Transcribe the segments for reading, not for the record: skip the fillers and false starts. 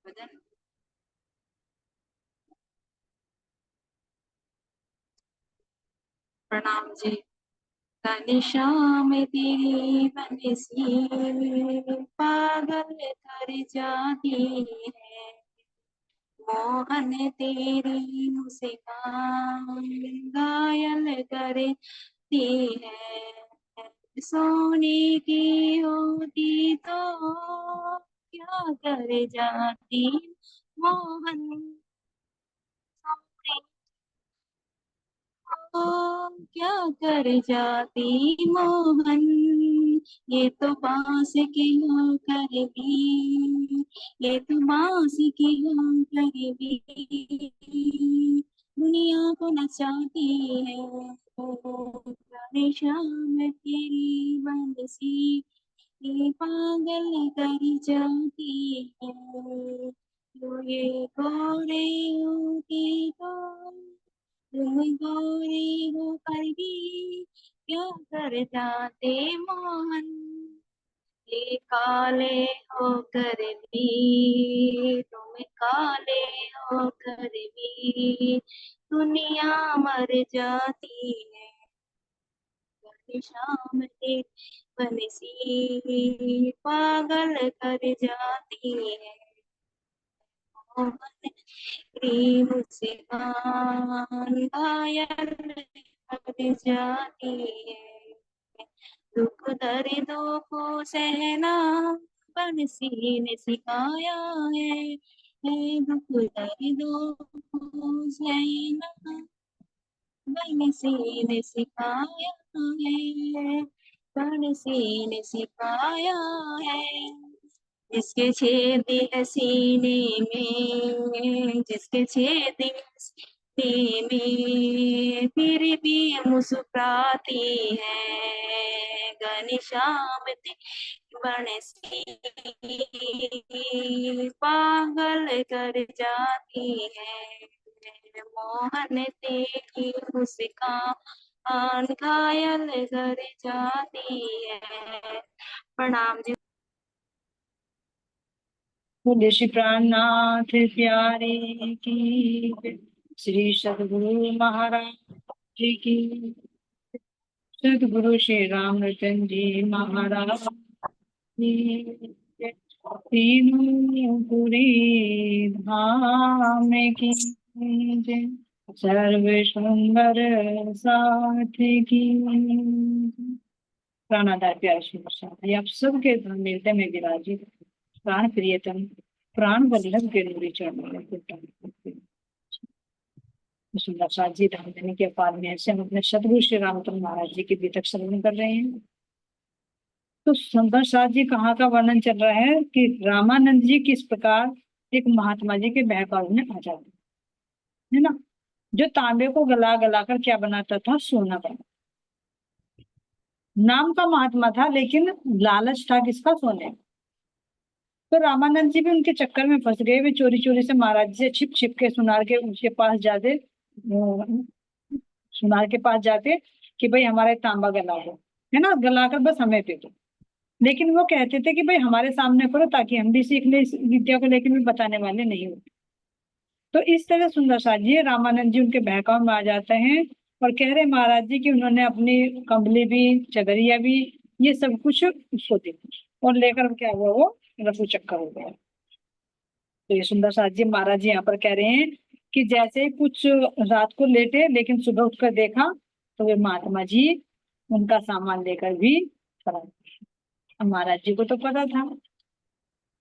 भजन। प्रणाम जी। घनश्याम तेरी बंसी पागल कर जाती है, मोहन तेरी मुस्कान घायल करती है। सोने की होती तो क्या कर जाती मोहन, सोने को क्या कर जाती मोहन। ये तो बांस की होकर भी, ये तो बांस की होकर भी दुनिया को नचाती है। ओ जाने शाम तेरी बंसी ये पागल कर जाती है। तो ये गोरे होती तो तुम गोरे होकर भी क्या कर जाते मोहन। ये काले होकर भी, तुम काले होकर भी दुनिया मर जाती है। शाम के बंसी पागल कर जाती है, मोहन की मुस्कान घायल कर जाती है। दुख दर्दों को सहना बंसी ने सिखाया है, दुख दर्दों को सहना बंसी ने सिखाया है, बंसी ने सिखाया है। जिसके छेद है सीने में, जिसके छेद है सीने में फिर भी मुस्कुराती है। घनश्याम बंसी पागल कर जाती है, मोहन तेरी मुस्कान घायल कर जाती है। प्रणाम जी। बोले श्री प्राणनाथ प्यारे की जय। श्री सद्गुरु महाराज जी की, सद्गुरु श्री रामचंद्र जी महाराज की जय। तीनों पुरी धाम की जय, सर्व सुंदर साथ की। प्राणाधार प्यारे श्री प्रसाद आप सबके मिलते में विराजित प्राण प्रियतम प्राण वल्लभ के नूरी चरणों में प्रसाद जी धाम देने के अपार में से हम अपने सदगुरु श्री रामचंद्र महाराज जी के बीतक श्रवण कर रहे हैं। तो सुंदर साथ जी कहाँ का वर्णन चल रहा है कि रामानंद जी किस प्रकार एक महात्मा जी के बहकावे में आ जाते है ना, जो तांबे को गला गला कर क्या बनाता था, सोना बना। नाम का महात्मा था लेकिन लालच था किसका, सोने। तो रामानंद जी भी उनके चक्कर में फंस गए। वे चोरी चोरी से महाराज जी से छिप छिप के सुनार के उसके पास जाते, सुनार के पास जाते कि भाई हमारा तांबा गला दो, है ना, गलाकर बस हमें दे दो। लेकिन वो कहते थे कि भाई हमारे सामने करो ताकि हम भी सीख ले इस विद्या को, लेकिन भी बताने वाले नहीं होते। तो इस तरह सुंदर साथ जी रामानंद जी उनके बहकावे में आ जाते हैं और कह रहे महाराज जी कि उन्होंने अपनी कंबली भी, चदरिया भी, ये सब कुछ उसको दी और लेकर क्या हुआ, वो रफू चक्कर हो गया। तो ये सुंदर साथ जी महाराज जी यहाँ पर कह रहे हैं कि जैसे ही कुछ रात को लेटे लेकिन सुबह उठकर देखा तो वे महात्मा जी उनका सामान लेकर भी खड़ा। महाराज जी को तो पता था,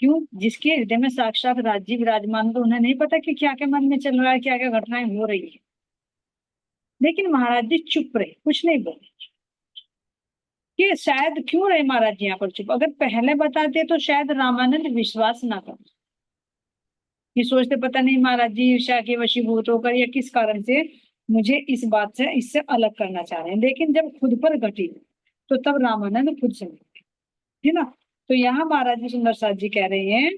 क्यों, जिसके हृदय में साक्षात राज जी विराजमान, तो उन्हें नहीं पता कि क्या क्या मन में चल रहा है, क्या क्या घटनाएं हो रही है। लेकिन महाराज जी चुप रहे, कुछ नहीं बोले। कि शायद क्यों रहे महाराज जी यहाँ पर चुप, अगर पहले बताते तो शायद रामानंद विश्वास ना कर, ये सोचते पता नहीं महाराज जी ईर्ष्या के वशीभूत होकर या किस कारण से मुझे इस बात से, इससे अलग करना चाह रहे हैं। लेकिन जब खुद पर घटी तो तब रामानंद खुद समझ गए, है ना। तो यहाँ महाराज जी सुंदर साथ जी कह रहे हैं,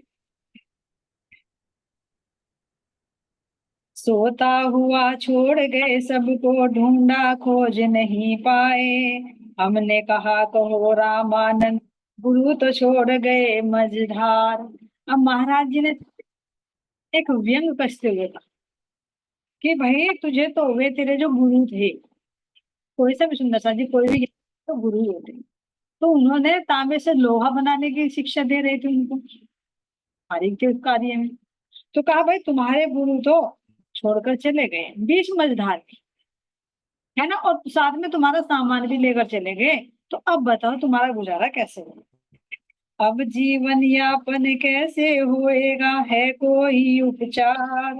सोता हुआ छोड़ गए सबको, ढूंढा खोज नहीं पाए। हमने कहा कहो रामानंद, गुरु तो छोड़ गए मझधार। अब महाराज जी ने एक व्यंग कसते हुए कहा कि भाई तुझे तो वे तेरे जो गुरु थे, कोई सा भी सुंदर सा जी, कोई भी तो गुरु ही होते हैं। तो उन्होंने तांबे से लोहा बनाने की शिक्षा दे रहे थे उनको, हमारे के कार्य में। तो कहा भाई तुम्हारे गुरु तो छोड़कर चले गए, 20 मझधार की, है ना, और साथ में तुम्हारा सामान भी लेकर चले गए। तो अब बताओ तुम्हारा गुजारा कैसे होगा? अब जीवन यापन कैसे होएगा, है कोई उपचार?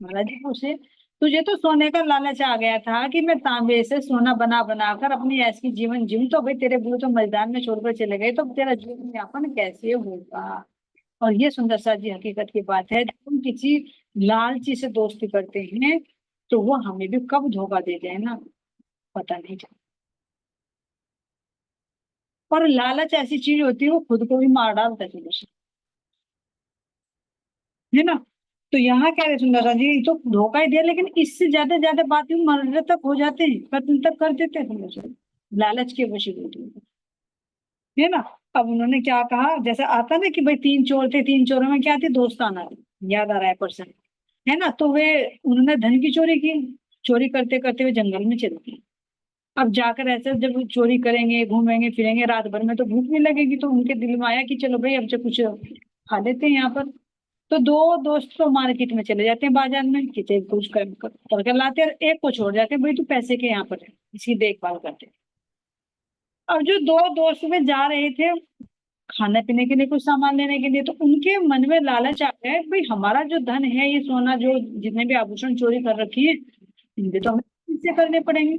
महाराज जी पूछे, तुझे तो सोने का लालच आ गया था कि मैं तांबे से सोना बना बना कर अपनी ऐसी जीवन जीऊं, तो भाई तेरे गुरु तो मैदान में छोड़कर चले गए, तो तेरा जीवन यापन कैसे होगा? और ये सुंदर सा जी हकीकत की बात है, जब हम किसी लालची से दोस्ती करते हैं तो वो हमें भी कब धोखा दे जाए ना, पता नहीं चलता। और लालच ऐसी चीज होती है, वो खुद को भी मार डालता है मनुष्य, है ना। तो यहाँ कह रहे सुंदर सा जी, तो धोखा ही दिया, लेकिन इससे ज्यादा ज्यादा बातें मरने तक हो जाते हैं, कत्ल तक कर देते हैं सुंदर सा, लालच के वशीभूत होकर, है ना। अब उन्होंने क्या कहा, जैसे आता ना कि भाई 3 चोर थे, 3 चोरों में क्या थे, दोस्ताना थे, याद आ रहा है पर्सन, है ना। तो वे उन्होंने धन की चोरी की, चोरी करते करते हुए जंगल में चले गए। अब जाकर ऐसे जब चोरी करेंगे, घूमेंगे फिरेंगे रात भर में, तो भूख भी लगेगी, तो उनके दिल में आया कि चलो भाई अब जो कुछ खा लेते हैं यहाँ पर। तो दो दोस्त तो मार्केट में चले जाते हैं, बाजार में, कि चल कुछ करके लाते हैं, और एक को छोड़ जाते हैं, भाई तू पैसे के यहाँ पर है, इसकी देखभाल करते हैं। अब जो दो दोस्त में जा रहे थे खाने पीने के लिए, कुछ सामान लेने के लिए, तो उनके मन में लालच आ गया है, भाई हमारा जो धन है, ये सोना, जो जितने भी आभूषण चोरी कर रखी है, इनके तो हमें इससे करने पड़ेंगे।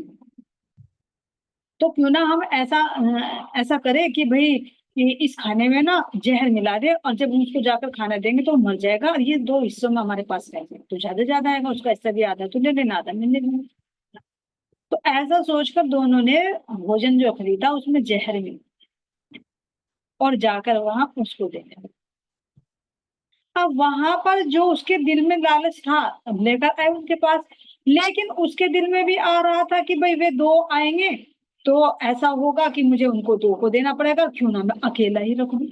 तो क्यों ना हम ऐसा करें कि भाई इस खाने में ना जहर मिला दे, और जब उसको जाकर खाना देंगे तो वो मर जाएगा, और ये 2 हिस्सों में हमारे पास रहेगा, तो ज्यादा ज्यादा आएगा, उसका हिस्सा भी आधा तो ले लेना, आधा मैंने लेना। तो ऐसा सोचकर दोनों ने भोजन जो खरीदा उसमें जहर मिला, और जाकर वहां उसको देने। अब वहां पर जो उसके दिल में लालच था, अब लेकर आए उनके पास, लेकिन उसके दिल में भी आ रहा था कि भाई वे दो आएंगे तो ऐसा होगा कि मुझे उनको 2 को देना पड़ेगा, क्यों ना मैं अकेला ही रख लूं।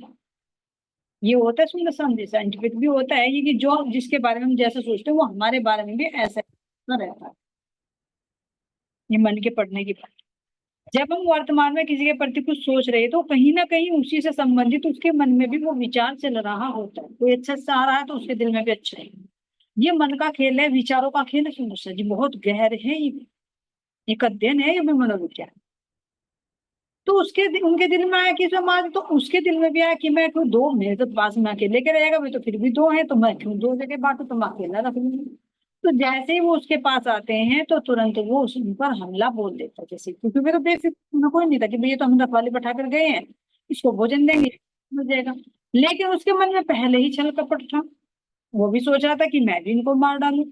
ये होता है सुंदर समझे, साइंटिफिक भी होता है ये, कि जो जिसके बारे में हम जैसा सोचते हैं वो हमारे बारे में भी ऐसा रहता है। ये मन के पढ़ने की बात। जब हम वर्तमान में किसी के प्रति कुछ सोच रहे हैं, तो कहीं ना कहीं उसी से संबंधित उसके मन में भी वो विचार चल रहा होता है, कोई अच्छा से आ रहा है तो उसके दिल में भी अच्छा है। ये मन का खेल है, विचारों का खेल है सुंदर जी, बहुत गहर है ये, एक अध्ययन है ये भी मनोविज्ञान। तो उनके दिल में आया कि समाज, तो उसके दिल में भी आया कि मैं क्यों दो, मेरे तो पास में अकेले के रहेगा, भाई तो फिर भी 2 है, तो मैं क्यों 2 जगह बांटू, तो मैं अकेला रख लूंगी। तो जैसे ही वो उसके पास आते हैं तो तुरंत वो उन पर हमला बोल देता है, जैसे, क्योंकि मेरा बेफिक्र में कोई नहीं था कि भैया तो हम रखवाली बैठा कर गए हैं, इसको भोजन देंगे हो जाएगा। लेकिन उसके मन में पहले ही छल कपट था, वो भी सोच रहा था कि मैं भी इनको मार डालूं।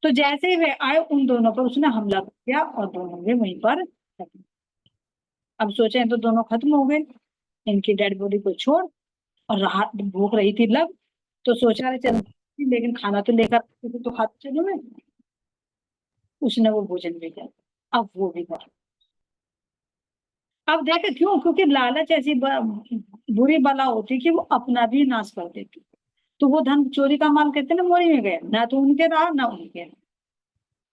तो जैसे ही वे आए उन दोनों पर उसने हमला कर दिया, और दोनों ने वहीं पर खत्म। अब सोचे तो दोनों खत्म हो गए, इनकी डेड बॉडी को छोड़, और रात भूख रही थी लग, तो सोचा अरे चल, लेकिन खाना तो लेकर आते थे, तो खाते चलो मैं। उसने वो भोजन भी किया, अब वो भी कर। अब देखे क्यों, क्योंकि लालच ऐसी बुरी बला होती कि वो अपना भी नाश कर देती। तो वो धन चोरी का माल कहते हैं ना, मोरी में गया, ना तो उनके रहा ना उनके रहा।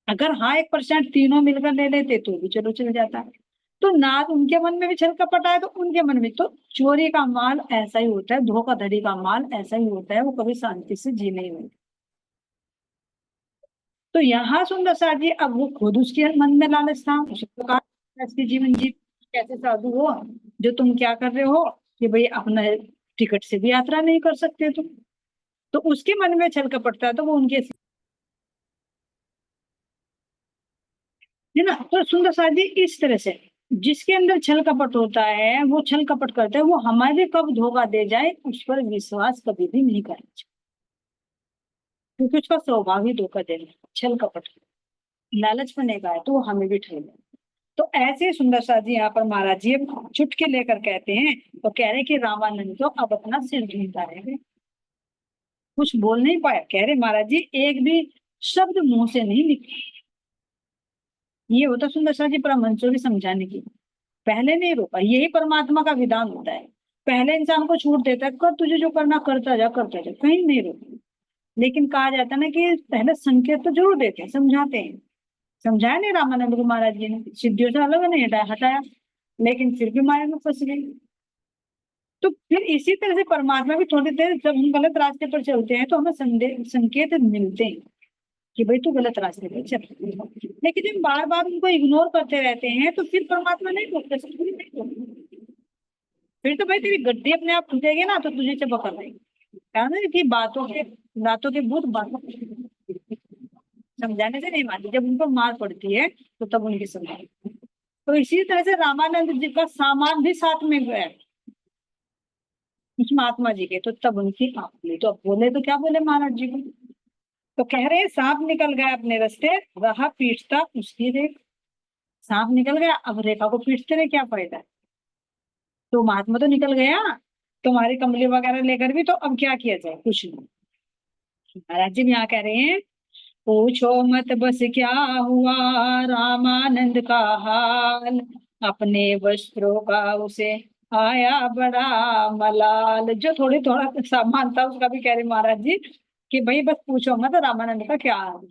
अगर हाँ 1% तीनों मिलकर ले लेते तो भी चलो चल जाता है। तो ना उनके मन में भी छल कपट आया, तो उनके मन में तो चोरी का माल ऐसा ही होता है, धोखाधड़ी का माल ऐसा ही होता है, वो कभी शांति से जी नहीं होता। तो यहाँ सुंदर सा जी, अब वो खुद उसके मन में लालच था, उसे तो कहा इसकी जीवन जी कैसे साधु हो, जो तुम क्या कर रहे हो कि भाई अपना टिकट से भी यात्रा नहीं कर सकते तुम। तो उसके मन में छल कपट था, तो वो उनके, है ना। तो सुंदर सा जी इस तरह से, जिसके अंदर छल कपट होता है वो छल कपट करता है, वो हमारे कब धोखा दे जाए उस पर विश्वास कभी भी नहीं करना चाहिए, क्योंकि उसका स्वभाव ही धोखा देना, छल कपट, लालच बनेगा है तो वो हमें भी ठग लेगा। तो ऐसे सुंदर सा जी यहाँ पर महाराज जी चुटकी लेकर कहते हैं, तो कह रहे कि रामानंद तो अब अपना सिर ढूंढता है, कुछ बोल नहीं पाया, कह रहे महाराज जी एक भी शब्द मुंह से नहीं निकला। ये होता सुंदर सा जी परमहंसों की समझाने की, पहले नहीं रोका, यही परमात्मा का विधान होता है। पहले इंसान को छूट देता है, कर तुझे जो करना करता जा, करता जा, कहीं नहीं रोका। लेकिन कहा जाता है ना कि पहले संकेत तो जरूर देते हैं, समझाते हैं। समझाया नहीं रामानंद को महाराज जी ने, सिद्धियों से अलग नहीं हटाया हटाया, लेकिन फिर भी माया में फंस गई। तो फिर इसी तरह से परमात्मा भी थोड़ी देर जब हम गलत रास्ते पर चलते हैं तो हमें संकेत मिलते हैं कि भाई तू गलत रास्ते पर चल। लेकिन जब बार बार उनको इग्नोर करते रहते हैं तो फिर परमात्मा नहीं बोलते, सतगुरु नहीं बोलते। फिर तो भाई तेरी गड्डी अपने आप टूटेगी ना तो तुझे चबक आएगी। कहा ना कि बातों के भूत बातों समझाने से नहीं मानती, जब उनको मार पड़ती है तो तब उनकी समझ। तो इसी तरह से रामानंद जी का सामान भी साथ में गया उस महात्मा जी के, तो तब उनकी आंख खुली। तो अब बोले तो क्या बोले महाराज जी को, तो कह रहे सांप निकल गया अपने रास्ते, रहा पीटता उसकी रेख। सांप निकल गया, अब रेखा को पीटते रहे क्या फायदा है। तो महात्मा तो निकल गया, तुम्हारी कमली वगैरह लेकर भी, तो अब क्या किया जाए, कुछ नहीं। महाराज जी भी यहाँ कह रहे हैं, पूछो मत बस क्या हुआ रामानंद का हाल, अपने वस्त्रों का उसे आया बड़ा मलाल। जो थोड़ी थोड़ा सामान था उसका भी कह रहे महाराज जी कि भाई बस पूछो मत रामानंद का क्या हाल।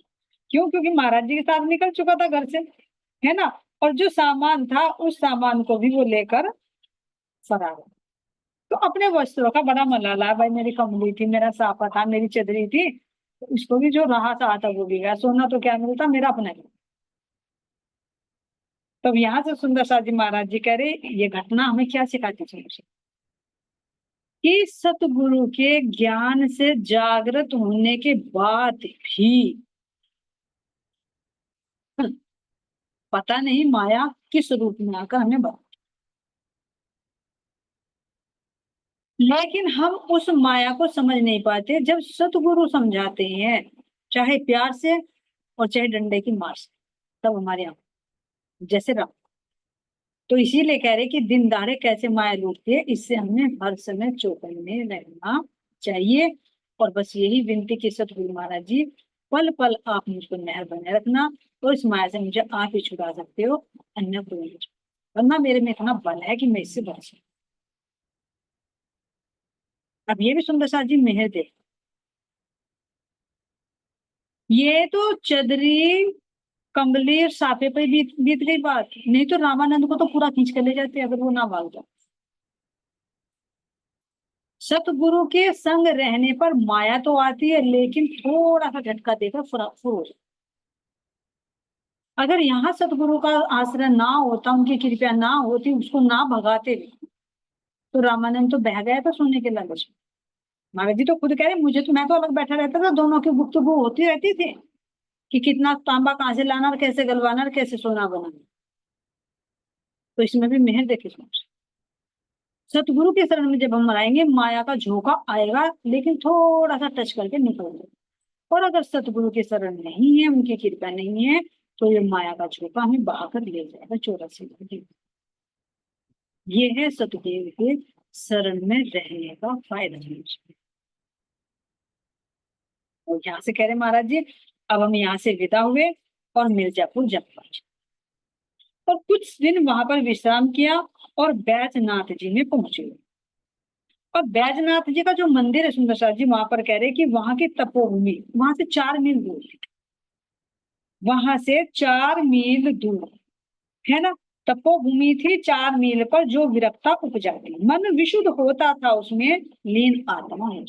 क्यों? क्योंकि महाराज जी के साथ निकल चुका था घर से, है ना। और जो सामान था उस सामान को भी वो लेकर फरार हो। तो अपने वस्त्रों का बड़ा मलाला है, भाई मेरी कमली थी, मेरा साफा था, मेरी चदरी थी, तो इसको भी जो रहा था आता वो भी गया। सोना तो क्या मिलता, मेरा अपना ही। तब यहाँ से सुंदर सा जी महाराज जी कह रहे ये घटना हमें क्या सिखाती है कि सतगुरु के ज्ञान से जागृत होने के बाद भी पता नहीं माया किस रूप में आकर हमें बता, लेकिन हम उस माया को समझ नहीं पाते। जब सतगुरु समझाते हैं, चाहे प्यार से और चाहे डंडे की मार से, तब हमारे यहाँ जैसे राम। तो इसीलिए कह रहे कि दिन दहाड़े कैसे माया लूटती है, इससे हमें हर समय चौकन्ने रहना चाहिए। और बस यही विनती की सतगुरु महाराज जी, पल पल आप मुझको मेहर बने रखना, और इस माया से मुझे आप ही छुड़ा सकते हो, अन्य कोई नहीं। वरना मेरे में इतना बल है कि मैं इससे बच सकूं। अब ये भी सुंदर सा जी मेहर दे। ये तो चदरी कमली और साफे पे बीत बीत गई बात, नहीं तो रामानंद को तो पूरा खींच कर ले जाते अगर वो ना भागता। सतगुरु के संग रहने पर माया तो आती है, लेकिन थोड़ा सा झटका देकर फुर हो जाए। अगर यहाँ सतगुरु का आश्रय ना होता, उनकी कृपया ना होती, उसको ना भगाते भी, तो रामानंद तो बह गया था सोने के लालच में। महाराज जी तो खुद कह रहे मुझे तो, मैं तो अलग बैठा रहता था, दोनों की गुफ्तगू होती रहती थी कि कितना तांबा कहाँ से लाना और कैसे गलवाना और कैसे सोना बनाना। तो इसमें भी मेहर देखे सोच। सतगुरु के शरण में जब हम आएंगे, माया का झोंका आएगा, लेकिन थोड़ा सा टच करके निकल जाएगा। और अगर सतगुरु के शरण नहीं है, उनकी कृपा नहीं है, तो ये माया का झोंका हमें बहाकर ले जाएगा 84। ये है सतगुरु के शरण में रहने का फायदा। और यहाँ से कह रहे महाराज जी, अब हम यहाँ से विदा हुए और मिर्जापुर जा पहुंचे, और कुछ दिन वहां पर विश्राम किया और बैजनाथ जी में पहुंचे। और बैजनाथ जी का जो मंदिर है सुंदर सा जी, वहां पर कह रहे कि वहां की तपोभूमि वहां से 4 मील दूर है। वहां से 4 मील दूर, है ना। तपोभूमि थी 4 मील पर, जो विरक्ता उपजाती, मन विशुद्ध होता था उसमें लीन आत्मा है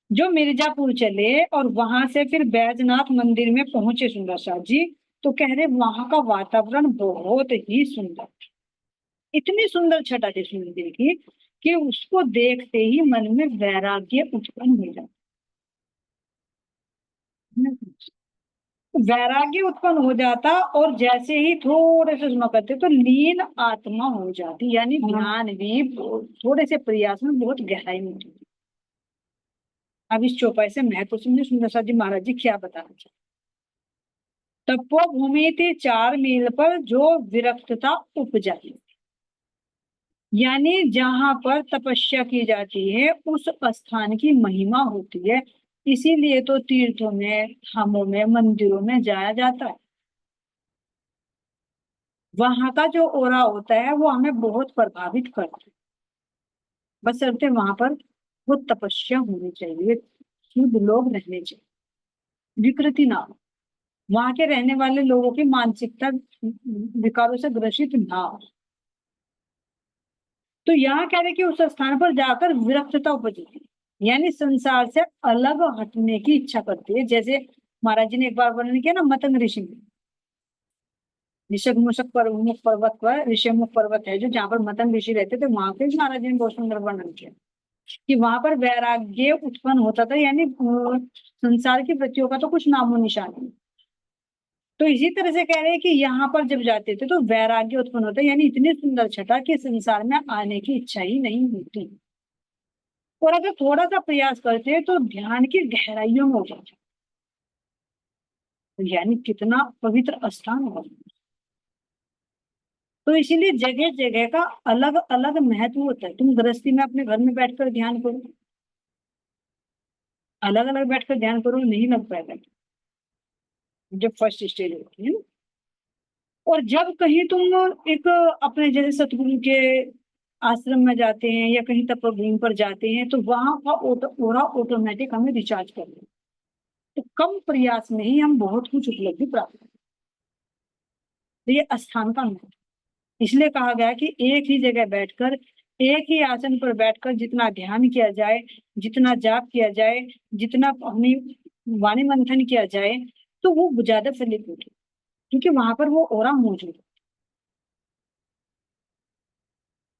जो मिर्जापुर चले और वहां से फिर बैजनाथ मंदिर में पहुंचे सुंदर सा जी। तो कह रहे वहां का वातावरण बहुत ही सुंदर, इतनी सुंदर छटा थी उस मंदिर की कि उसको देखते ही मन में वैराग्य उत्पन्न हो जाता। वैराग्य उत्पन्न हो जाता, और जैसे ही थोड़े से उसमें करते तो लीन आत्मा हो जाती, यानी ध्यान भी थोड़े से प्रयास में बहुत गहराई में होती। अब इस चौपाई से महत्व समझे सुंदर सा जी महाराज जी क्या बताना चाहते। तपोभूमि थी 4 मील पर, जो विरक्तता उपजाती, यानी जहां पर तपस्या की जाती है उस स्थान की महिमा होती है। इसीलिए तो तीर्थों में, धामों में, मंदिरों में जाया जाता है। वहां का जो ओरा होता है वो हमें बहुत प्रभावित करता है, बस चलते वहां पर वो तपस्या होनी चाहिए। शुद्ध लोग रहने चाहिए, विकृति ना हो, वहां के रहने वाले लोगों की मानसिकता विकारों से ग्रसित ना हो। तो यहाँ कह रहे कि उस स्थान पर जाकर विरक्तता उपजती, यानी संसार से अलग हटने की इच्छा करती है। जैसे महाराज जी ने एक बार वर्णन किया ना मतंग ऋषि में, ऋषमुख पर्वत पर, ऋषमुख पर्वत है जो, जहाँ पर मतंग ऋषि रहते थे, वहां पे महाराज जी ने बहुत सुंदर वर्णन किया कि वहां पर वैराग्य उत्पन्न होता था, यानी संसार की वृत्तियों का तो कुछ नामो निशान नहीं। तो इसी तरह से कह रहे हैं कि यहाँ पर जब जाते थे तो वैराग्य उत्पन्न होता है, यानी इतनी सुंदर छटा कि संसार में आने की इच्छा ही नहीं होती, और अगर थोड़ा सा प्रयास करते हैं तो ध्यान की गहराइयों में हो जाते, यानी कितना पवित्र स्थान होगा। तो इसीलिए जगह जगह का अलग अलग महत्व होता है। तुम गृहस्थी में अपने घर में बैठकर ध्यान करो, अलग अलग बैठकर ध्यान करो, नहीं लग पाएगा जब फर्स्ट स्टेज होती है ना। और जब कहीं तुम एक अपने जैसे सतगुरु के आश्रम में जाते हैं या कहीं तपोवन पर जाते हैं, तो वहां का ओरा ऑटोमेटिक हमें रिचार्ज कर देता है। तो कम प्रयास में ही हम बहुत कुछ उपलब्धि प्राप्त करते हैं। तो ये स्थान का महत्व, इसलिए कहा गया कि एक ही जगह बैठकर, एक ही आसन पर बैठकर जितना ध्यान किया जाए, जितना जाप किया जाए, जितना अपनी वाणी मंथन किया जाए, तो वो ज्यादा फलित होगी, क्योंकि वहां पर वो ओरा मौजूद है।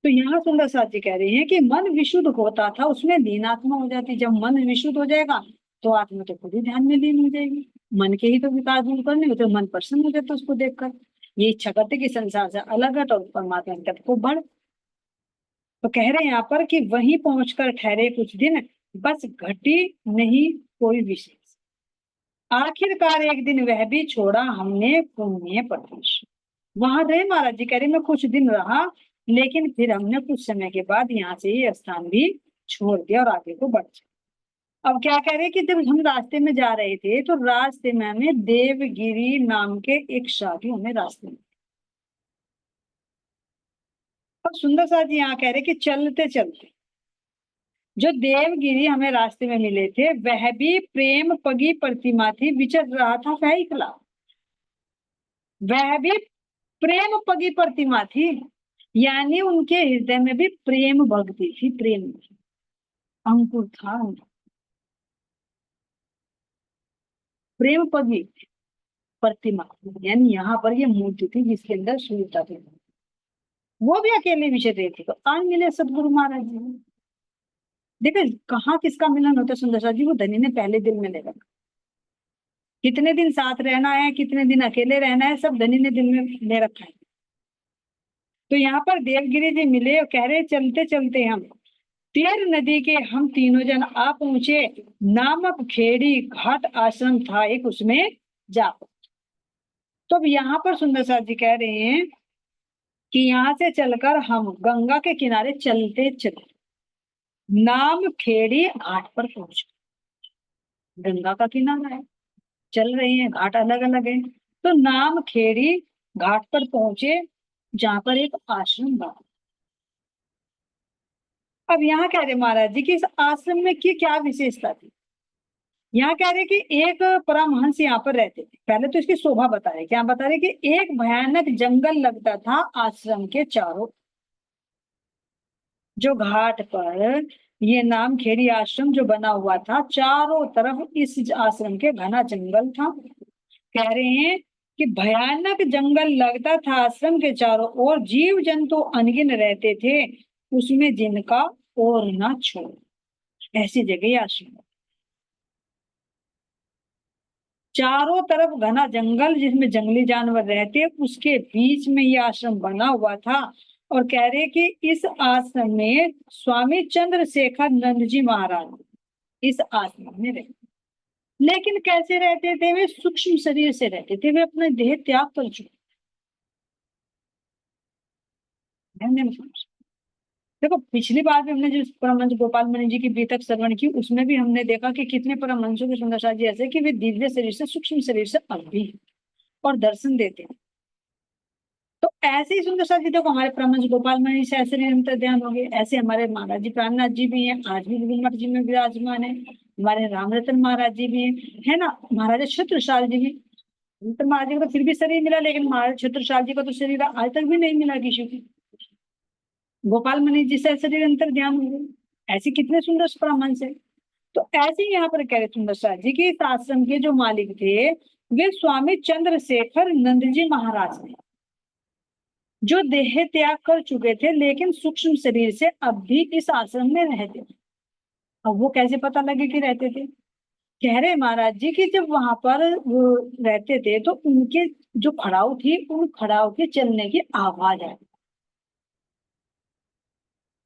तो यहाँ सुंदर साथ जी कह रहे हैं कि मन विशुद्ध होता था, उसमें लीनात्मा हो जाती। जब मन विशुद्ध हो जाएगा तो आत्मा तो खुद ही ध्यान में लीन हो जाएगी। मन के ही तो विकार दूर करने होते, मन प्रसन्न हो जाता उसको देखकर, ये इच्छा करते कि संसार से अलग हट और परमात्मा की तरफ को बढ़। तो कह रहे हैं यहाँ पर कि वहीं पहुंचकर ठहरे कुछ दिन, बस घटी नहीं कोई विशेष, आखिरकार एक दिन वह भी छोड़ा हमने पुण्य प्रदेश। वहां रहे महाराज जी, कह रहे मैं कुछ दिन रहा, लेकिन फिर हमने कुछ समय के बाद यहाँ से ये स्थान भी छोड़ दिया और आगे को बढ़ गया। अब क्या कह रहे हैं कि जब हम रास्ते में जा रहे थे तो रास्ते में हमें देवगिरी नाम के एक साधु हमें रास्ते में, अब सुंदर साथ यहाँ कह रहे कि चलते चलते जो देवगिरी हमें रास्ते में मिले थे, वह भी प्रेम पगी प्रतिमा थी, विचर रहा था वह इकला। वह भी प्रेम पगी प्रतिमा थी, यानी उनके हृदय में भी प्रेम भक्ति थी, प्रेम अंकुर था। प्रेम पगी प्रतिमा, यानी यहाँ पर ये मूर्ति थी जिसके अंदर सूर्यता थी। वो भी अकेले विचर रहे थे, तो आज मिले सदगुरु महाराज जी। देखो कहाँ किसका मिलन होता है सुंदर सा जी, वो धनी ने पहले दिल में ले रखा। कितने दिन साथ रहना है, कितने दिन अकेले रहना है, सब धनी ने दिल में ले रखा है। तो यहाँ पर देवगिरी जी मिले और कह रहे चलते चलते हम तेर नदी के हम तीनों जन आ पहुंचे, नामक खेड़ी घाट आश्रम था एक, उसमें जा। तो अब यहाँ पर सुंदर साथ जी कह रहे हैं कि यहाँ से चलकर हम गंगा के किनारे चलते चलते नाम खेड़ी घाट पर पहुंचे। गंगा का किनारा है, चल रहे हैं, घाट अलग अलग है, तो नाम खेड़ी घाट पर पहुंचे जहां पर एक आश्रम था। अब यहाँ कह रहे महाराज जी कि इस आश्रम में की क्या विशेषता थी। यहाँ कह रहे कि एक परमहंस यहाँ पर रहते थे। पहले तो इसकी शोभा बता रहे, क्या बता रहे कि एक भयानक जंगल लगता था आश्रम के चारों, जो घाट पर ये नाम खेड़ी आश्रम जो बना हुआ था, चारों तरफ इस आश्रम के घना जंगल था। कह रहे हैं कि भयानक जंगल लगता था आश्रम के चारों ओर, जीव जंतु अनगिन रहते थे उसमें, जिनका और न छोड़, ऐसी जगह आश्रम। चारों तरफ घना जंगल जिसमें जंगली जानवर रहते, उसके बीच में ये आश्रम बना हुआ था। और कह रहे कि इस आश्रम में स्वामी चंद्रशेखर नंद जी महाराज इस आश्रम में रहते। लेकिन कैसे रहते थे वे, सूक्ष्म शरीर से रहते थे, वे अपने देह त्याग कर चुके। देखो पिछली बार भी हमने जो परमहंस गोपाल मणि जी की बीतक श्रवण की, उसमें भी हमने देखा कि कितने परमहंसों के सुंदरता जी ऐसे कि वे दिव्य शरीर से सूक्ष्म शरीर से अलग भी और दर्शन देते हैं। तो ऐसे ही सुंदर जी देखो हमारे परमहंस गोपाल मणि से ऐसे निरंतर ध्यान हो गए, ऐसे हमारे महाराज जी प्राणनाथ जी भी हैं, आज भी विभिन्न मठ जी में विराजमान है। हमारे रामरतन महाराज जी भी है ना, महाराजा छत्रसाल जी भी। तो महाराज जी को तो फिर भी शरीर मिला, लेकिन महाराज छत्रसाल जी को तो शरीर आज तक भी नहीं मिला किसी को। गोपाल मणि जी से शरीर अंतर ध्यान हो गए। ऐसे कितने सुंदर ब्राह्मण से। तो ऐसे ही यहाँ पर कह रहे सुंदर शाह जी की, इस आश्रम के जो मालिक थे वे स्वामी चंद्रशेखर नंद जी महाराज थे, जो देह त्याग कर चुके थे, लेकिन सूक्ष्म शरीर से अब भी इस आश्रम में रहते थे। अब वो कैसे पता लगे कि रहते थे? कह रहे महाराज जी की जब वहां पर वो रहते थे तो उनके जो खड़ाऊ थी, उन खड़ाऊ के चलने की आवाज आई।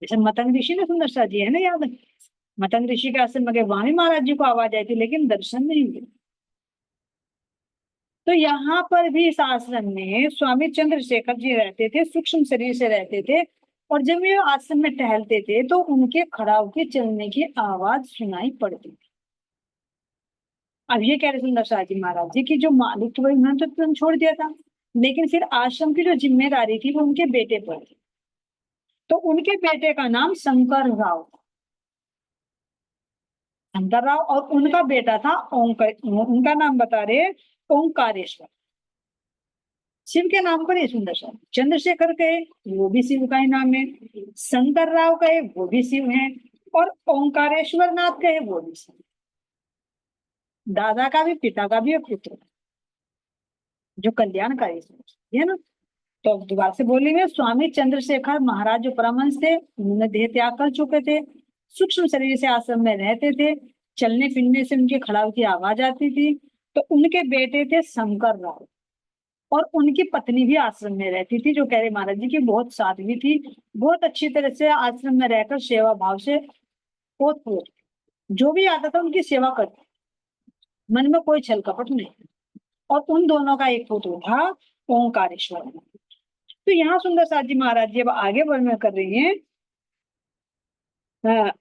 जैसे मतंग ऋषि ने, सुंदर शाह जी है ना, याद है? मतंग ऋषि के आश्रम में गए, वहां भी महाराज जी को आवाज आई थी, लेकिन दर्शन नहीं हुए। तो यहाँ पर भी इस आश्रम में स्वामी चंद्रशेखर जी रहते थे, सूक्ष्म शरीर से रहते थे। और जब ये आश्रम में टहलते थे तो उनके खड़ाऊ के चलने की आवाज सुनाई पड़ती थी। अब ये कह रहे सुंदर शाह जी महाराज जी की जो मालिक थे, वही उन्होंने तो तुरंत छोड़ दिया था, लेकिन फिर आश्रम की जो जिम्मेदारी थी वो उनके बेटे पर थी। तो उनके बेटे का नाम शंकर राव था। शंकर राव, और उनका बेटा था ओंकार, उनका नाम बता रहे ओंकारेश्वर। शिव के नाम पर ये सुंदर शाह। चंद्रशेखर कहे वो भी शिव का ही नाम है, शंकर राव कहे वो भी शिव है, और ओंकारेश्वर नाथ कहे वो भी शिव। दादा का भी, पिता का भी, और पुत्र का, जो कल्याणकारी है ना। तो अब दोबारा से बोलेंगे, स्वामी चंद्रशेखर महाराज जो परमहंस थे, उन्होंने देह त्याग कर चुके थे, सूक्ष्म शरीर से आश्रम में रहते थे, चलने फिरने से उनके खड़ाऊ की आवाज आती थी। तो उनके बेटे थे शंकर राव, और उनकी पत्नी भी आश्रम में रहती थी, जो कह रहे महाराज जी की बहुत साध्वी थी, बहुत अच्छी तरह से आश्रम में रहकर सेवा भाव से पोत पोत जो भी आता था उनकी सेवा करती, मन में कोई छल कपट नहीं। और उन दोनों का एक पुत्र था ओंकारेश्वर। तो यहाँ सुंदर साथ जी महाराज जी अब आगे वर्णन कर रही हैं। हाँ,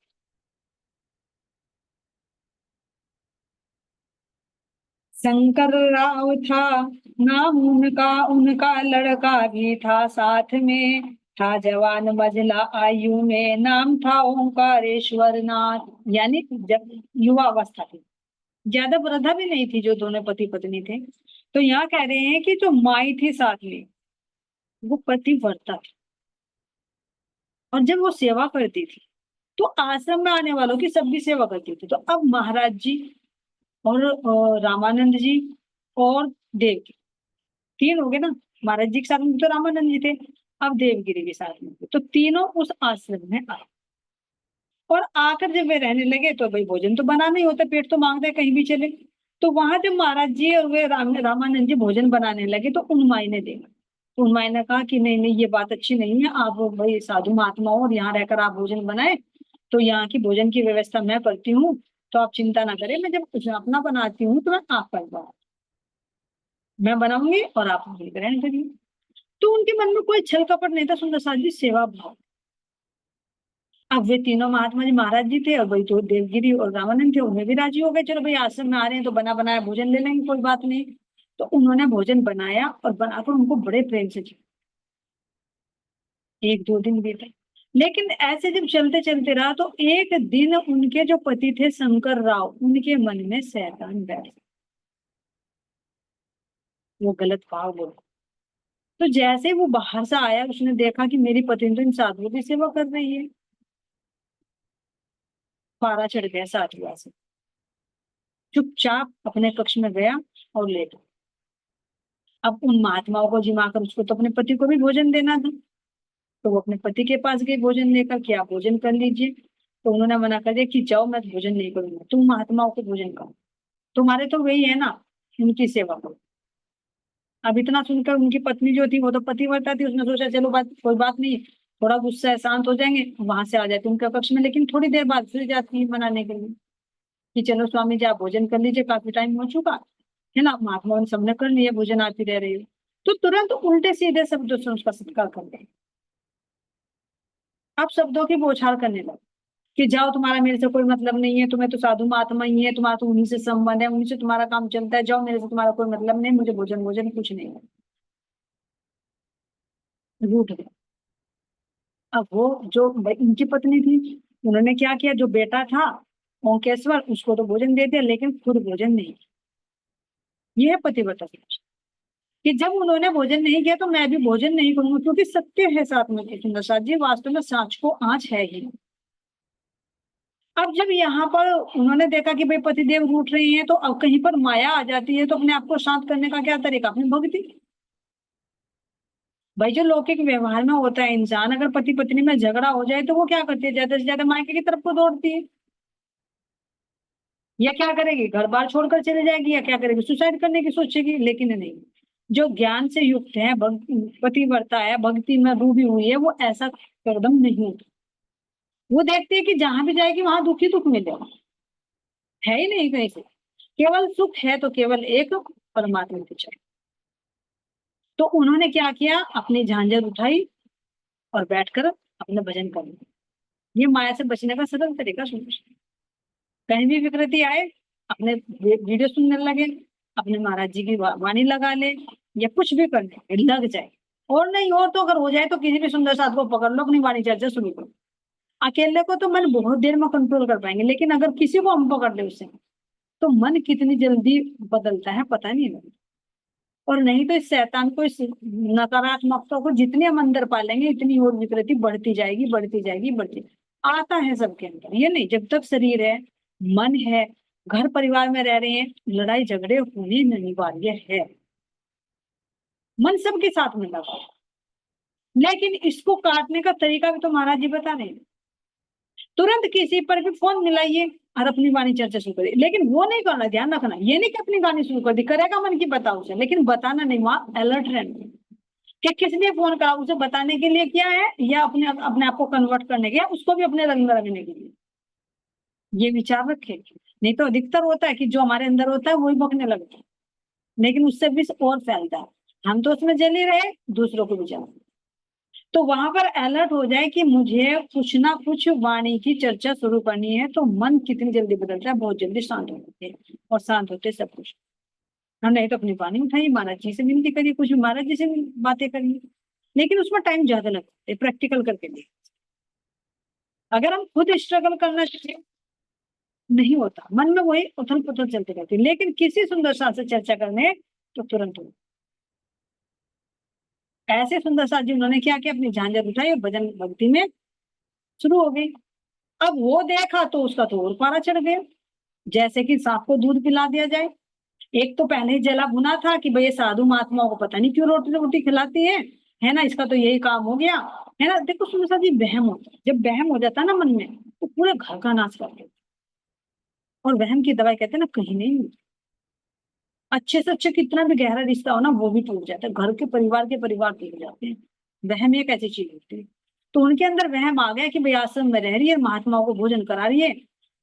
शंकर राव था नाम उनका, उनका लड़का भी था साथ में, था जवान मझला आयु में, नाम था ओंकारेश्वर नाथ। यानी जब युवा अवस्था थी, ज्यादा वृद्धा भी नहीं थी, जो दोनों पति पत्नी थे। तो यहाँ कह रहे हैं कि जो माई थी साथ में, वो पतिव्रता थी, और जब वो सेवा करती थी तो आश्रम में आने वालों की सब भी सेवा करती थी। तो अब महाराज जी और रामानंद जी और देवगिरी, तीन हो गए ना। महाराज जी के साथ में तो रामानंद जी थे, अब देवगिरी के साथ में थे। तो तीनों उस आश्रम में आए, और आकर जब वे रहने लगे तो भाई भोजन तो बनाना ही होता, पेट तो मांगते कहीं भी चले। तो वहां जब महाराज जी और वे रामानंद जी भोजन बनाने लगे तो उन माई ने देखा। तो उन माई ने कहा कि नहीं नहीं, ये बात अच्छी नहीं है, आप भाई साधु महात्मा हो और यहाँ रहकर आप भोजन बनाए, तो यहाँ की भोजन की व्यवस्था मैं करती हूँ, तो आप चिंता ना करें, मैं जब कुछ अपना बनाती हूँ तो मैं आप पर मैं बनाऊंगी और आप मुझे ग्रहण करिए। तो उनके मन में कोई छल कपट नहीं था, सुंदर साथ जी सेवा भाव। अब वे तीनों महात्मा जी महाराज जी थे, और भाई जो देवगिरी और रामानंद थे उन्हें भी राजी हो गए, चलो भाई आश्रम में आ रहे हैं तो बना बनाया भोजन ले लेंगे, कोई बात नहीं। तो उन्होंने भोजन बनाया और बनाकर उनको बड़े प्रेम से खिलाया। एक दो दिन बीते, लेकिन ऐसे जब चलते चलते रहा तो एक दिन उनके जो पति थे शंकर राव, उनके मन में शैतान बैठ गया। वो गलत भाव बोल। तो जैसे वो बाहर से आया, उसने देखा कि मेरी पत्नी तो इन साधुओं की सेवा कर रही है, पारा चढ़ गया साधुआ से, चुपचाप अपने कक्ष में गया और लेट गया। अब उन महात्माओं को जिमा कर उसको तो अपने पति को भी भोजन देना था, तो वो अपने पति के पास गई भोजन लेकर कि आप भोजन कर लीजिए। तो उन्होंने मना कर दिया कि जाओ, मैं भोजन नहीं करूंगा, तुम महात्माओं को भोजन करो, तुम्हारे तो वही है ना, उनकी सेवा करो। अब इतना सुनकर उनकी पत्नी जो थी वो तो पतिव्रता थी, उसने सोचा चलो बात कोई बात नहीं, थोड़ा गुस्सा है शांत हो जाएंगे, वहां से आ जाते उनके कक्ष में। लेकिन थोड़ी देर बाद फिर जाती है मनाने के लिए कि चलो स्वामी जी आप भोजन कर लीजिए, काफी टाइम हो चुका है ना, महात्मा ने सबने कर लिया भोजन, आती रह रही हो। तो तुरंत उल्टे सीधे शब्दों से उसका सत्कार कर गए। आप शब्दों की बौछार करने लगे कि जाओ, तुम्हारा मेरे से कोई मतलब नहीं है, तुम्हें तो साधु महात्मा ही है, तुम्हारा तो उन्हीं से संबंध है, उन्हीं से तुम्हारा काम चलता है, जाओ, मेरे से तुम्हारा कोई मतलब नहीं, मुझे भोजन भोजन कुछ नहीं है। रूठ गए। अब वो जो इनकी पत्नी थी, उन्होंने क्या किया, जो बेटा था ओंकेश्वर, उसको तो भोजन दे दिया लेकिन खुद भोजन नहीं। ये है पतिव्रता की लक्षण, कि जब उन्होंने भोजन नहीं किया तो मैं भी भोजन नहीं करूंगा, क्योंकि सत्य है साथ में सुंदर साथ जी, वास्तव में सांच को आंच है ही। अब जब यहाँ पर उन्होंने देखा कि भाई पतिदेव रूठ रही हैं, तो अब कहीं पर माया आ जाती है, तो अपने आप को शांत करने का क्या तरीका? अपनी भक्ति। भाई जो लौकिक व्यवहार में होता है, इंसान अगर पति पत्नी में झगड़ा हो जाए तो वो क्या करती है? ज्यादा से ज्यादा मायके की तरफ को दौड़ती है, या क्या करेगी? घर बार छोड़कर चले जाएगी, या क्या करेगी? सुसाइड करने की सोचेगी। लेकिन नहीं, जो ज्ञान से युक्त है, पतिव्रता है, भक्ति में डूबी हुई है, वो ऐसा कदम नहीं होता। वो देखती है कि जहां भी जाएगी वहां दुख ही दुख मिलेगा, है ही नहीं कहीं से। केवल सुख है तो केवल एक परमात्मा की चाहिए। तो उन्होंने क्या किया? अपनी झांझर उठाई और बैठकर अपना भजन कर लिया। ये माया से बचने का सरल तरीका सुनिए। कहीं भी विकृति आए, अपने वीडियो सुनने लगे, अपने महाराज जी की वाणी लगा ले, या कुछ भी कर ले, लग जाए। और नहीं और तो अगर हो जाए तो किसी भी सुंदर साथ को पकड़ लो, अपनी वाणी चर्चा शुरू करो। अकेले को तो मन बहुत देर में कंट्रोल कर पाएंगे, लेकिन अगर किसी को हम पकड़ ले उससे, तो मन कितनी जल्दी बदलता है पता नहीं लगता। और नहीं तो इस शैतान को, इस नकारात्मकता को जितने हम अंदर पालेंगे, इतनी और विकृति बढ़ती जाएगी, बढ़ती जाएगी, बढ़ती। आता है सबके अंदर, ये नहीं, जब तक शरीर है, मन है, घर परिवार में रह रहे हैं, लड़ाई झगड़े होने अनिवार्य है। मन सबके साथ में लगा, लेकिन इसको काटने का तरीका भी तो महाराज जी बता रहे हैं। तुरंत किसी पर भी फोन मिलाइए और अपनी वाणी चर्चा शुरू करिए, लेकिन वो नहीं करना, ध्यान रखना, ये नहीं कि अपनी वाणी शुरू कर दी, करेगा मन की बताओ उसे, लेकिन बताना नहीं, वहां अलर्ट रहना कि किसने फोन करा, उसे बताने के लिए किया है, या अपने अपने आप को कन्वर्ट करने के, या उसको भी अपने रंग में रखने के लिए। ये विचार रखे। नहीं तो अधिकतर होता है कि जो हमारे अंदर होता है वही बकने लगता है, लेकिन उससे विष और फैलता है। हम तो उसमें जल ही रहे, दूसरों को भी जला। तो वहां पर अलर्ट हो जाए कि मुझे कुछ ना कुछ वाणी की चर्चा शुरू करनी है, तो मन कितनी जल्दी बदलता है, बहुत जल्दी शांत हो जाते हैं, और शांत होते सब कुछ। हम नहीं तो अपनी वाणी उठाई, महाराज जी से विनती करिए, कुछ महाराज जी से बातें करिए, लेकिन उसमें टाइम ज्यादा लगता है प्रैक्टिकल करके भी। अगर हम खुद स्ट्रगल करना चाहिए, नहीं होता, मन में वही उथल पुथल चलती रहती है, लेकिन किसी सुंदर साथ से चर्चा करने तो तुरंत हो। ऐसे सुंदर साथ जी उन्होंने क्या किया? अपनी झांझर उठाई और भजन भक्ति में शुरू हो गई। अब वो देखा तो उसका तो और पारा चढ़ गया, जैसे कि सांप को दूध पिला दिया जाए। एक तो पहले ही जला भुना था कि भाई ये साधु महात्माओं को पता नहीं क्यों रोटी रोटी खिलाती है ना, इसका तो यही काम हो गया, है ना। देखो सुनो साहब, जी वहम होता है, जब वहम हो जाता है ना मन में, तो पूरे घर का नाश कर देता। और वहम की दवाई कहते हैं ना, कहीं नहीं मिलती। अच्छे से अच्छे कितना भी गहरा रिश्ता हो ना, वो भी टूट जाता है, घर के परिवार टूट जाते हैं। वहम एक ऐसी चीज होती है। तो उनके अंदर वहम आ गया कि भाई आश्रम में रह रही है, महात्माओं को भोजन करा रही है।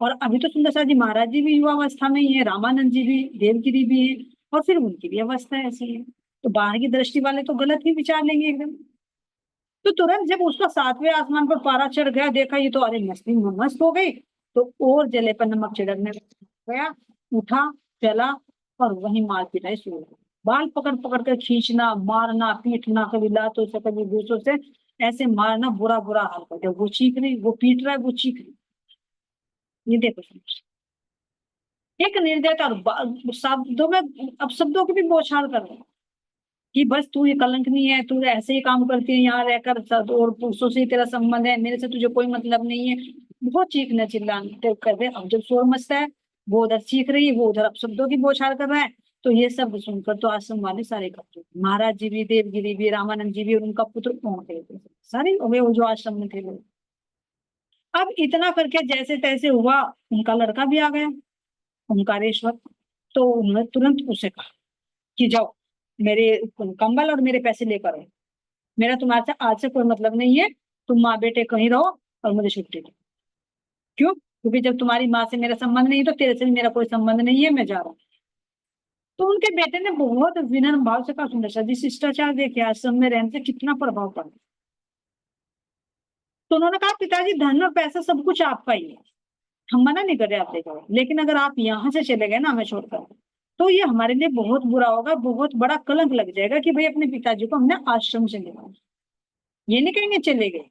और अभी तो सुंदर सा जी महाराज जी भी युवावस्था में ही है, रामानंद जी भी, देवगिरी भी है, और फिर उनकी भी अवस्था ऐसी है। तो बाहर की दृष्टि वाले तो गलत ही विचार लेंगे एकदम। तो तुरंत जब उसका सातवें आसमान पर पारा चढ़ गया, देखा ये तो अरे मस्ती में मस्त हो गई, तो और जले पर नमक छिड़कने गया, उठा, चला, और वहीं मार पिटाई शुरू हो गई। बाल पकड़ पकड़ कर खींचना, मारना, पीटना, कभी लातों से, कभी घूसों से, ऐसे मारना, बुरा बुरा हाल कर दिया। वो चीख रही, वो पीट रहा है, वो चीख रही। ये देखो एक निर्दयता, और शब्दों में, अब शब्दों की भी बौछार कर रहे हैं कि बस तू ये कलंकनी है, तू ऐसे ही काम करती है यहाँ रहकर, और पुरुषों से तेरा संबंध है, मेरे से तुझे कोई मतलब नहीं है। बहुत चीखना चिल्लाने कर रहे। अब जब शोर मचता है, वो उधर चीख रही है, वो उधर अब शब्दों की बौछार कर रहा है, तो ये सब सुनकर तो आश्रम वाले सारे इकट्ठे हुए। महाराज जी भी, देवगिरी भी, रामानंद जी भी, और उनका पुत्र पहुंच गए, सारे वे वो जो आश्रम में थे लोग। अब इतना करके जैसे तैसे हुआ, उनका लड़का भी आ गया, ओंकारेश्वर। तो उन्होंने तुरंत उसे कहा कि जाओ मेरे कंबल और मेरे पैसे लेकर आओ, मेरा तुम्हारे से आज से कोई मतलब नहीं है, तुम माँ बेटे कहीं रहो और मुझे छुट्टी दो। क्यों? क्योंकि जब तुम्हारी माँ से मेरा संबंध नहीं, तो तेरे से भी मेरा कोई संबंध नहीं है, मैं जा रहा हूँ। तो उनके बेटे ने बहुत विनम्र भाव से कहा, सुंदर सा जी शिष्टाचार देखिए, आश्रम में रहने से कितना प्रभाव पड़ा। तो उन्होंने कहा, पिताजी धन और पैसा सब कुछ आपका ही है, हम मना नहीं कर रहे, आप देखो, लेकिन अगर आप यहाँ से चले गए ना हमें छोड़कर, तो ये हमारे लिए बहुत बुरा होगा, बहुत बड़ा कलंक लग जाएगा कि भाई अपने पिताजी को हमने आश्रम से निकाला। ये नहीं कहेंगे चले गए,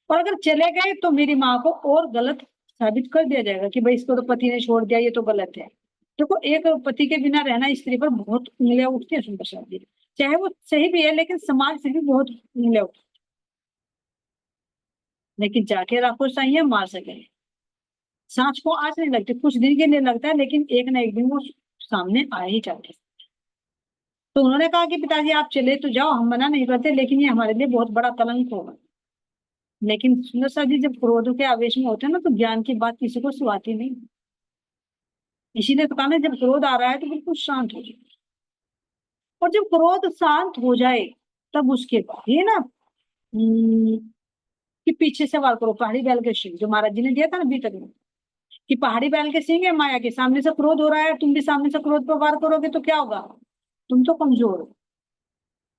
और अगर चले गए तो मेरी माँ को और गलत साबित कर दिया जाएगा कि भाई इसको तो पति ने छोड़ दिया, ये तो गलत है। देखो, एक पति के बिना रहना स्त्री पर बहुत उंगलियां उठती है सुंदर साहब जी। चाहे वो सही भी है, लेकिन समाज फिर भी बहुत उंगलियां उठती है। लेकिन जाके राखो चाहिए, मार सके। सांच को आज नहीं लगती, कुछ दिन के लिए लगता है, लेकिन एक ना एक दिन वो सामने आ ही जाते हैं। तो उन्होंने कहा कि पिताजी आप चले तो जाओ, हम मना नहीं करते, लेकिन ये हमारे लिए बहुत बड़ा कलंक होगा। लेकिन सुंदर साहब जी, जब क्रोध के आवेश में होते हैं ना, तो ज्ञान की बात किसी को सुहाती नहीं। इसीलिए तो कहा ना, जब क्रोध आ रहा है तो बिल्कुल शांत हो जाए। और जब क्रोध शांत हो जाए, तब उसके बाद ये ना कि पीछे से वार करो पहाड़ी बैल के सिंह, जो महाराज जी ने दिया था ना बीतक में, कि पहाड़ी बैल के सिंह है माया के, सामने से क्रोध हो रहा है, तुम भी सामने से क्रोध पर वार करोगे तो क्या होगा? तुम तो कमजोर हो,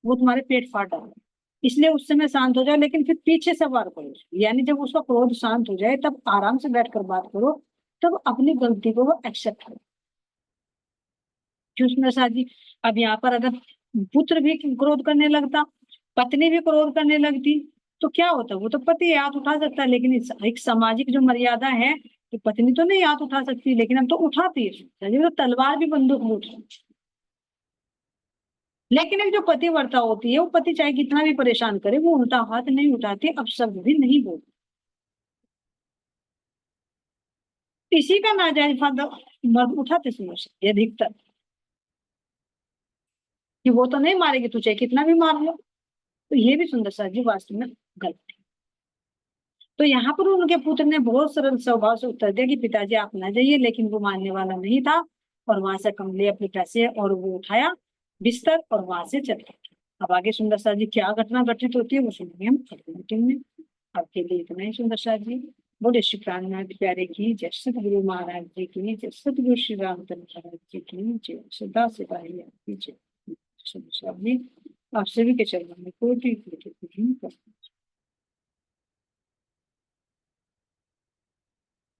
वो तुम्हारे पेट फाड़ डालेगा। इसलिए उस समय शांत हो जाओ, लेकिन फिर पीछे से वार करो। यानी जब उसका क्रोध शांत हो जाए, तब आराम से बैठकर बात करो, तब अपनी गलती को वो एक्सेप्ट करो। क्यों सुंदर साथ जी? अब यहाँ पर अगर पुत्र भी क्रोध करने लगता, पत्नी भी क्रोध करने लगती, तो क्या होता? वो तो पति हाथ उठा सकता है, लेकिन एक सामाजिक जो मर्यादा है, तो पत्नी तो नहीं हाथ उठा सकती, लेकिन अब तो उठाती है। तो तलवार भी बंदूक में उठाती है। लेकिन एक जो पतिव्रता होती है, वो पति चाहे कितना भी परेशान करे, वो उल्टा हाथ नहीं उठाती, अब शब्द भी नहीं बोलती। इसी का नाजायज फायदा मर्द उठाते समझ ये अधिकतर, कि वो तो नहीं मारेगी, तू चाहे कितना भी मार लो। तो ये भी सुंदर सा जी वास्तव में गलत है। तो यहाँ पर उनके पुत्र ने बहुत सरल स्वभाव से उत्तर दिया कि पिताजी आप ना जाइए, लेकिन वो मानने वाला नहीं था। और वहां से कमले अपने पैसे और वो उठाया बिस्तर और वहां से चले गए। अब आगे सुंदर सा जी क्या घटना घटित होती है वो सुनेंगे हम अगली मीटिंग में। आपके लिए इतना ही सुंदर सा जी। बोले श्री प्राणनाथ प्यारे की जय, सतगुरु महाराज जी की जय, सतगुरु श्री रामचंद्र महाराज जी की जय, सदा सदा ही आपकी जय। सुंदर सा जी, आप सभी के चरणों में कोटि कोटि प्रणाम।